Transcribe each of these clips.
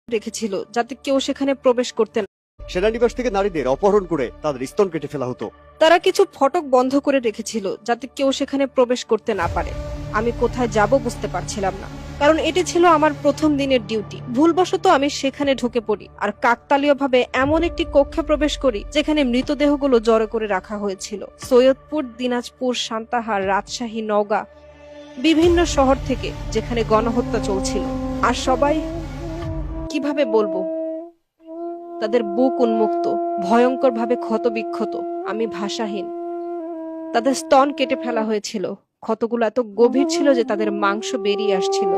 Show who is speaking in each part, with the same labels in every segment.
Speaker 1: রেখেছিল যাতে কেউ সেখানে প্রবেশ করতে না।
Speaker 2: সেনানিবাস থেকে নারীদের অপহরণ করে তাদের স্তন কেটে ফেলা হতো।
Speaker 1: তারা কিছু ফটক বন্ধ করে রেখেছিল যাতে কেউ সেখানে প্রবেশ করতে না পারে। আমি কোথায় যাব বুঝতে পারছিলাম না, কারণ এটি ছিল আমার প্রথম দিনের ডিউটি। ভুলবশত আমি সেখানে ঢুকে পড়ি আর কাকতালীয়ভাবে এমন একটি কক্ষে প্রবেশ করি যেখানে মৃতদেহগুলো জড়ো করে রাখা হয়েছিল। সৈয়দপুর, দিনাজপুর, সান্তাহার, রাজশাহী, নওগাঁ, বিভিন্ন শহর থেকে যেখানে গণহত্যা চলছিল। আর সবাই, কিভাবে বলবো, তাদের বুক উন্মুক্ত, ভয়ঙ্করভাবে ক্ষতবিক্ষত। আমি ভাষাহীন। তাদের স্তন কেটে ফেলা হয়েছিল। ক্ষতগুলো এত গভীর ছিল যে তাদের মাংস বেরিয়ে আসছিল।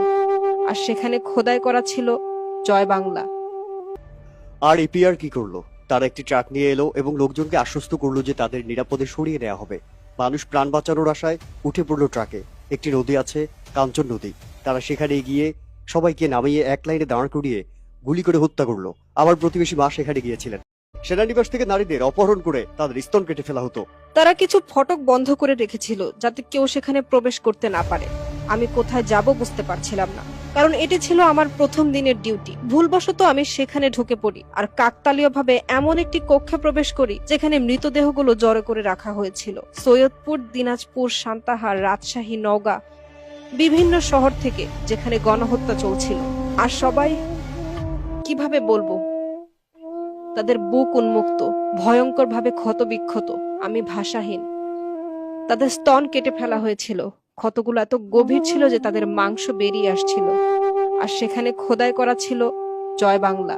Speaker 1: আর সেখানে খোদাই করা ছিল জয় বাংলা।
Speaker 2: আর এপিআর কি করলো? তারা একটি ট্রাক নিয়ে এলো এবং লোকজনকে আশ্বস্ত করলো যে তাদের নিরাপদে সরিয়ে নেওয়া হবে। মানুষ প্রাণ বাঁচানোর আশায় উঠে পড়লো ট্রাকে। একটি নদী আছে, কাঞ্চন নদী। তারা সেখানে গিয়ে সবাইকে নামিয়ে এক লাইনে দাঁড় করিয়ে গুলি করে হত্যা করলো। আমার প্রতিবেশী মা সেখানে গিয়েছিলেন। সেনানিবাস থেকে নারীদের অপহরণ করে তাদের স্তন কেটে ফেলা হতো।
Speaker 1: তারা কিছু ফটক বন্ধ করে রেখেছিল যাতে কেউ সেখানে প্রবেশ করতে না পারে। আমি কোথায় যাব বুঝতে পারছিলাম না, কারণ এটি ছিল আমার প্রথম দিনের ডিউটি। ভুলবশত আমি সেখানে ঢুকে পড়ি আর কাকতালীয়ভাবে এমন একটি কক্ষে প্রবেশ করি যেখানে মৃতদেহগুলো জড়ো করে রাখা হয়েছিল। সৈয়দপুর, দিনাজপুর, সান্তাহার, রাজশাহী, নওগাঁ, বিভিন্ন শহর থেকে যেখানে গণহত্যা চলছিল। আর সবাই, কিভাবে বলবো, তাদের বুক উন্মুক্ত, ভয়ঙ্করভাবে ক্ষতবিক্ষত। আমি ভাষাহীন। তাদের স্তন কেটে ফেলা হয়েছিল। ক্ষতগুলো এত গভীর ছিল যে তাদের মাংস বেরিয়ে আসছিল। আর সেখানে খোদাই করা ছিল জয় বাংলা।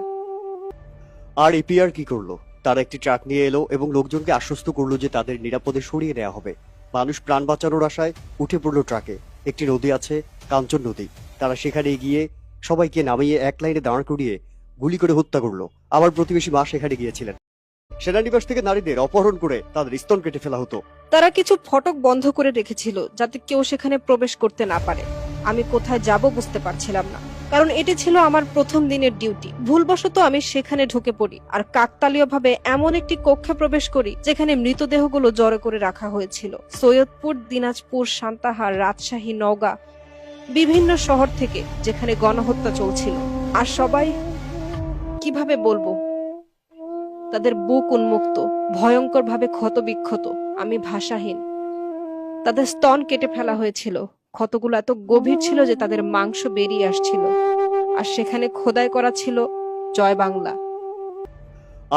Speaker 2: আর এপিআর কি করলো? তারা একটি ট্রাক নিয়ে এলো এবং লোকজনকে আশ্বস্ত করলো যে তাদের নিরাপদে সরিয়ে নেওয়া হবে। মানুষ প্রাণ বাঁচানোর আশায় উঠে পড়লো ট্রাকে। একটি নদী আছে, কাঞ্চন নদী। তারা সেখানে গিয়ে সবাইকে নামিয়ে এক লাইনে দাঁড় করিয়ে গুলি করে হত্যা করলো। আমার প্রতিবেশী মা সেখানে গিয়েছিলেন। সেনানিবাস থেকে নারীদের অপহরণ করে তাদের স্তন কেটে ফেলা হতো।
Speaker 1: তারা কিছু ফটক বন্ধ করে রেখেছিল যাতে কেউ সেখানে প্রবেশ করতে না পারে। আমি কোথায় যাব বুঝতে পারছিলাম না, কারণ এটি ছিল আমার প্রথম দিনের ডিউটি। ভুলবশত আমি সেখানে ঢুকে পড়ি আর কাকতালীয়ভাবে এমন একটি কক্ষে প্রবেশ করি যেখানে মৃতদেহগুলো জড়ো করে রাখা হয়েছিল। সৈয়দপুর, দিনাজপুর, সান্তাহার, রাজশাহী, নওগাঁ, বিভিন্ন শহর থেকে যেখানে গণহত্যা চলছিল। আর সবাই, কিভাবে বলবো, তাদের বুক উন্মুক্ত, ভয়ঙ্করভাবে ক্ষতবিক্ষত। আমি ভাষাহীন। তাদের স্তন কেটে ফেলা হয়েছিল। ক্ষতগুলো এত গভীর ছিল যে তাদের মাংস বেরিয়ে আসছিল। আর সেখানে খোদাই করা ছিল জয় বাংলা।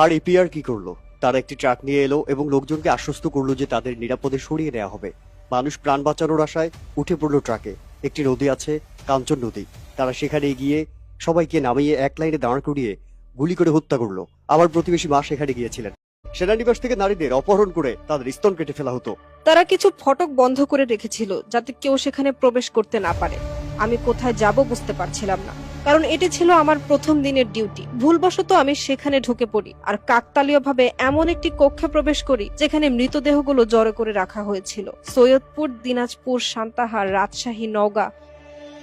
Speaker 2: আর এপিআর কি করলো? তারা একটি ট্রাক নিয়ে এলো এবং লোকজনকে আশ্বস্ত করলো যে তাদের নিরাপদে সরিয়ে নেওয়া হবে। মানুষ প্রাণ বাঁচানোর আশায় উঠে পড়লো ট্রাকে। একটি নদী আছে, কাঞ্চন নদী। তারা সেখানে গিয়ে সবাইকে নামিয়ে এক লাইনে দাঁড় করিয়ে গুলি করে হত্যা করলো। আমার প্রতিবেশী মা সেখানে গিয়েছিলেন। সেনানিবাস থেকে নারীদের অপহরণ করে তাদের স্তন কেটে ফেলা হতো।
Speaker 1: তারা কিছু ফটক বন্ধ করে রেখেছিল যাতে কেউ সেখানে প্রবেশ করতে না পারে। আমি কোথায় যাব বুঝতে পারছিলাম না, কারণ এটি ছিল আমার প্রথম দিনের ডিউটি। ভুলবশত আমি সেখানে ঢুকে পড়ি আর কাকতালীয়ভাবে এমন একটি কক্ষে প্রবেশ করি যেখানে মৃতদেহগুলো জড়ো করে রাখা হয়েছিল। সৈয়দপুর, দিনাজপুর, সান্তাহার, রাজশাহী, নওগাঁ,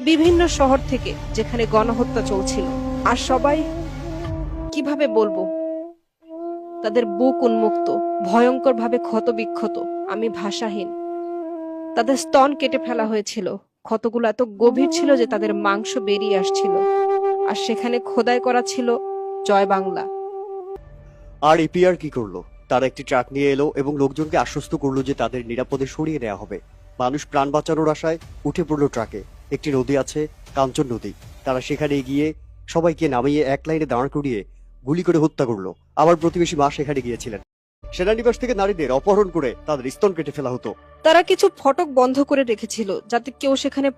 Speaker 1: বিভিন্ন শহর থেকে যেখানে গণহত্যা চলছিল। আর সবাই, কিভাবে বলবো, তাদের বুক উন্মুক্ত, ভয়ঙ্করভাবে ক্ষতবিক্ষত। আমি ভাষাহীন। তাদের স্তন কেটে ফেলা হয়েছিল। ক্ষতগুলো এত গভীর ছিল যে তাদের মাংস বেরিয়ে আসছিল। আর সেখানে খোদাই করা ছিল জয় বাংলা।
Speaker 2: আর এপিআর কি করলো? তারা একটি ট্রাক নিয়ে এলো এবং লোকজনকে আশ্বস্ত করলো যে তাদের নিরাপদে সরিয়ে নেওয়া হবে। মানুষ প্রাণ বাঁচানোর আশায় উঠে পড়লো ট্রাকে। একটি নদী আছে, কাঞ্চন নদী। তারা সেখানে গিয়ে সবাইকে নামিয়ে এক লাইনে দাঁড় করিয়ে গুলি করে হত্যা করলো। আমার প্রতিবেশী মা সেখানে গিয়েছিলেন। সেনানিবাস থেকে নারীদের অপহরণ করে তাদের স্তন কেটে ফেলা হতো।
Speaker 1: তারা কিছু ফটক বন্ধ করে রেখেছিল যাতে কেউ সেখানে